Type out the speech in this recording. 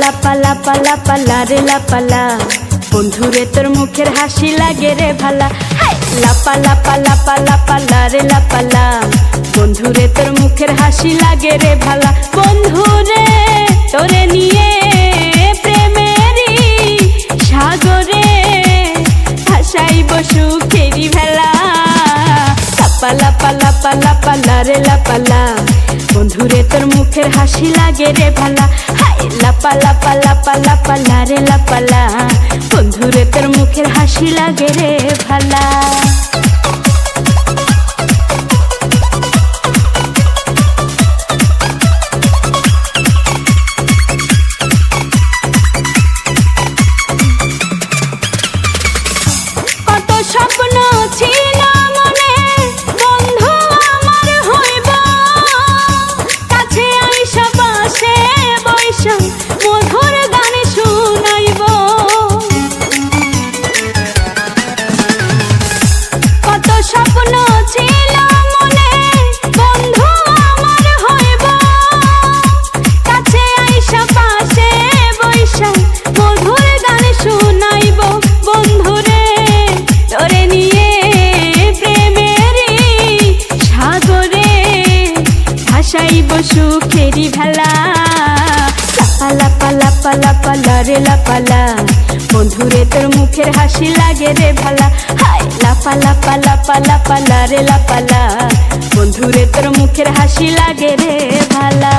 লাপা লাপা লাপা লাপা লারে লাপালা বন্ধুরে তোর মুখের হাসি লাগে রে ভালা। লাপা লাপা লাপা লাপা লারে লাপালা বন্ধুরে তোর মুখের হাসি লাগে রে ভালা। বন্ধুরে তোরে নিয়ে প্রেমেরই সাগরে ভাসাইব সুখেরি ভেলা। লাপা লাপা লাপা লাপা লারে লাপালা বন্ধুরে তোর মুখের হাসি লাগে রে ভালা। লাপা লাপা লাপা লাপা লারে লাপালা বন্ধুরে তোর মুখের হাসি লাগে রে ভালা। কত স্বপ্ন ছিল মনে বন্ধু আমার হইব, কাছে আইসা পাশে বৈশা মধুর গান শুনাইব। কত স্বপ্ন ছিল মনে বন্ধু আমার হইব, কাছে আইসা পাশে বৈশা মধুর গান শুনাইব। বন্ধুরে তোরে নিয়ে প্রেমেরই সাগরে ভাসাইব সুখেরি ভেলা। লাপা লাপা লাপা লাপা লারে লাপালা বন্ধুরে তোর মুখের হাসি লাগে রে ভালা। লাপা লাপা লাপা লাপা লারে লাপালা বন্ধুরে তোর মুখের হাসি লাগে রে ভালা।